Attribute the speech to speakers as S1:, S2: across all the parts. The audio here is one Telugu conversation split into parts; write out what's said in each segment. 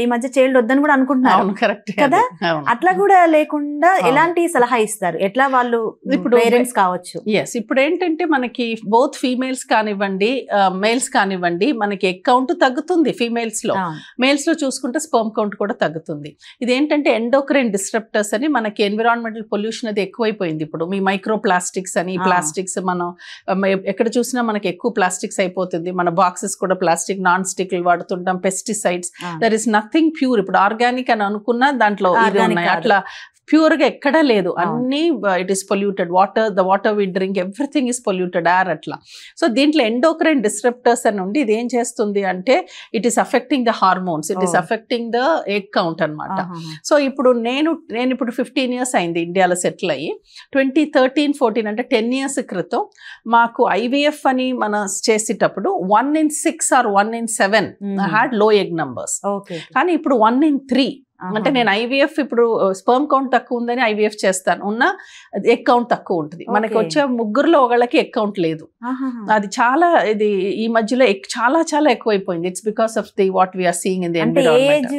S1: ఈ మధ్య చైల్డ్ వద్దని కూడా అనుకుంటున్నారు కదా, అట్లా కూడా లేకుండా ఎలాంటి సలహా ఇస్తారు, ఎట్లా వాళ్ళు ఇప్పుడు పేరెంట్స్ కావచ్చు?
S2: ఇప్పుడు ఏంటంటే మనకి బోత్ ఫీమేల్స్ కానివ్వండి మేల్స్ కానివ్వండి మనకి ఎగ్ కౌంట్ తగ్గుతుంది ఫీమేల్స్ లో, మేల్స్ లో చూసుకుంటే స్పర్మ్ కౌంట్ కూడా తగ్గుతుంది. ఇదేంటంటే ఎండోక్రైన్ డిస్ట్రప్టర్స్ అని మనకి ఎన్విరాన్మెంటల్ పొల్యూషన్ అది ఎక్కువైపోయింది. ఇప్పుడు మీ మైక్రో ప్లాస్టిక్స్ అని ప్లాస్టిక్స్ మనం ఎక్కడ చూసినా మనకి ఎక్కువ ప్లాస్టిక్స్ అయిపోతుంది. మన బాక్సెస్ కూడా ప్లాస్టిక్ నాన్ స్టిక్ వాడుతుంటాం, pesticides, there is nothing pure. ఇప్పుడు ఆర్గానిక్ అని అనుకున్నా దాంట్లో ఇది ఉన్నాయి, అట్లా ప్యూర్ గా ఎక్కడా లేదు, అన్ని it is polluted. The water we drink everything is polluted air అట్లా. సో దీంట్లో ఎండోక్రైన్ డిస్ట్రప్టర్స్ అని ఉండి ఇది ఏం చేస్తుంది అంటే it is affecting the hormones, it is affecting the egg count అనమాట. సో ఇప్పుడు నేను ఇప్పుడు 15 years అయింది ఇండియాలో సెటిల్ అయ్యి. 2013-14 అంటే 10 years క్రితం మాకు IVF అని మనం చేసేటప్పుడు 1 in 6 or 1 in 7 హ్యాడ్ లో ఎగ్ నంబర్స్. కానీ ఇప్పుడు 1 in 3 అంటే నేను IVF ఇప్పుడు స్పర్మ్ కౌంట్ తక్కువ ఉందని IVF చేస్తాను, ఉన్న ఎగ్ కౌంట్ తక్కువ ఉంటుంది. మనకి వచ్చే ముగ్గురులో ఒకళ్ళకి ఎగ్ కౌంట్ లేదు. అది చాలా ఇది ఈ మధ్యలో చాలా చాలా ఎక్కువైపోయింది. It's because of the what we are seeing in the environment.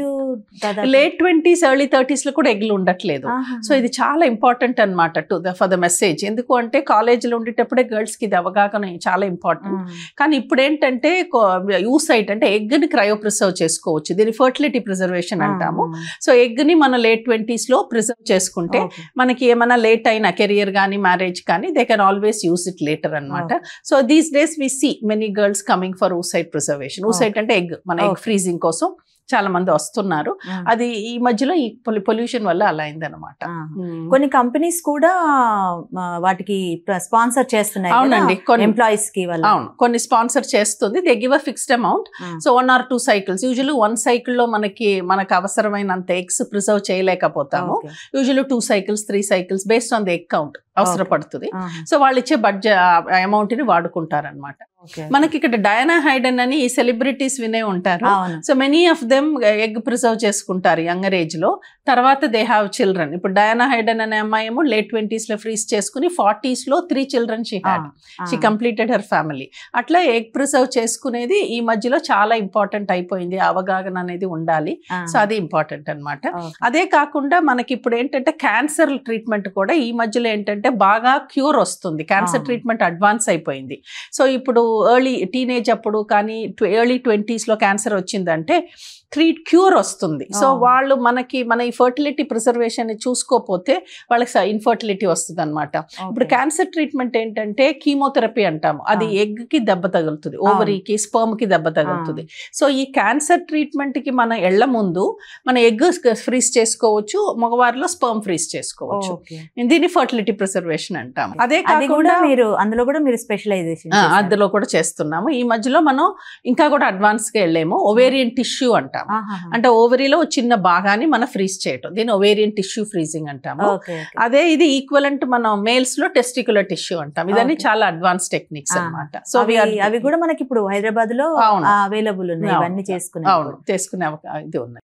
S2: Late 20s early 30s లో కూడా ఎగ్లు ఉండట్లేదు. సో ఇది చాలా ఇంపార్టెంట్ అనమాట ఫర్ ద మెసేజ్. ఎందుకు అంటే కాలేజీలో ఉండేటప్పుడే గర్ల్స్ కి ఇది అవగాహన చాలా ఇంపార్టెంట్. కానీ ఇప్పుడు ఏంటంటే యూసైట్ అంటే ఎగ్ ని క్రయో ప్రిజర్వ్ చేసుకోవచ్చు, దీన్ని ఫర్టిలిటీ ప్రిజర్వేషన్ అంటాము. సో ఎగ్ ని మన లేట్ 20s లో ప్రిజర్వ్ చేసుకుంటే మనకి ఏమైనా లేట్ అయినా కెరియర్ కానీ మ్యారేజ్ కానీ they can always use it later అనమాట. So these days we see many girls coming for oocyte preservation. Oocyte అంటే ఎగ్, మన ఎగ్ ఫ్రీజింగ్ కోసం చాలా మంది వస్తున్నారు. అది ఈ మధ్యలో ఈ పొల్యూషన్ వల్ల అలా అయిందనమాట.
S1: కొన్ని కంపెనీస్ కూడా వాటికి స్పాన్సర్ చేస్తున్నాయి.
S2: అవునండి, కొన్ని
S1: ఎంప్లాయీస్ కి వల్ల.
S2: అవును, కొన్ని స్పాన్సర్ చేస్తుంది. They give a fixed amount. So 1 or 2 cycles, usually 1 cycle లో మనకు అవసరమైనంత ఎగ్స్ ప్రిజర్వ్ చేయలేకపోతాము. Usually 2 cycles 3 cycles based on the egg count అవసరపడుతుంది. సో వాళ్ళు ఇచ్చే బడ్జెట్ అమౌంట్ ని వాడుకుంటారనమాట. మనకి ఇక్కడ డయానా హైడెన్ అని ఈ సెలబ్రిటీస్ వినే ఉంటారు. So many of them egg preserve చేసుకుంటారు యంగర్ ఏజ్ లో, తర్వాత దే హ్యావ్ చిల్డ్రన్. ఇప్పుడు డయానా హైడెన్ అనే అమ్మాయి ఏమో లేట్ 20s లో ఫ్రీజ్ చేసుకుని 40s లో 3 children she had. She completed her family. అట్లా ఎగ్ ప్రిజర్వ్ చేసుకునేది ఈ మధ్యలో చాలా ఇంపార్టెంట్ అయిపోయింది. అవగాహన అనేది ఉండాలి. సో అది ఇంపార్టెంట్ అనమాట. అదే కాకుండా మనకి ఇప్పుడు ఏంటంటే క్యాన్సర్ ట్రీట్మెంట్ కూడా ఈ మధ్యలో ఏంటంటే బాగా క్యూర్ వస్తుంది. క్యాన్సర్ ట్రీట్మెంట్ అడ్వాన్స్ అయిపోయింది. సో ఇప్పుడు ఎర్లీ టీనేజ్ అప్పుడు కానీ ఎర్లీ 20s లో క్యాన్సర్ వచ్చిందంటే క్యూర్ వస్తుంది. సో వాళ్ళు మన ఈ ఫర్టిలిటీ ప్రిజర్వేషన్ చూసుకోకపోతే వాళ్ళకి ఇన్ఫర్టిలిటీ వస్తుంది అనమాట. ఇప్పుడు క్యాన్సర్ ట్రీట్మెంట్ ఏంటంటే కీమోథెరపీ అంటాము, అది ఎగ్ కి దెబ్బ తగులుతుంది, ఓవరీకి స్పర్మ్ కి దెబ్బ తగులుతుంది. సో ఈ క్యాన్సర్ ట్రీట్మెంట్ కి మన ఎళ్ల ముందు మన ఎగ్ ఫ్రీజ్ చేసుకోవచ్చు, మగవారిలో స్పర్మ్ ఫ్రీజ్ చేసుకోవచ్చు. దీన్ని ఫర్టిలిటీ ప్రిజర్వేషన్ అంటాము. అదే కాకుండా
S1: అందులో కూడా మీరు స్పెషలైజేషన్
S2: అందులో కూడా చేస్తున్నాము. ఈ మధ్యలో మనం ఇంకా కూడా అడ్వాన్స్ గా వెళ్ళాము. ఓవేరియన్ టిష్యూ అంటాము, అంటే ఓవరీలో చిన్న భాగాన్ని మనం ఫ్రీజ్ చేయటం, దీన్ని ఓవేరియన్ టిష్యూ ఫ్రీజింగ్ అంటాము. అదే ఇది ఈక్వలెంట్ మనం మేల్స్ లో టెస్టికులర్ టిష్యూ అంటాం. ఇదన్నీ చాలా అడ్వాన్స్ టెక్నిక్స్ అన్నమాట. సో
S1: అవి కూడా మనకి ఇప్పుడు హైదరాబాద్ లో అవైలబుల్ ఉన్నాయి, ఇవన్నీ చేసుకునే
S2: ఇది ఉన్నాయి.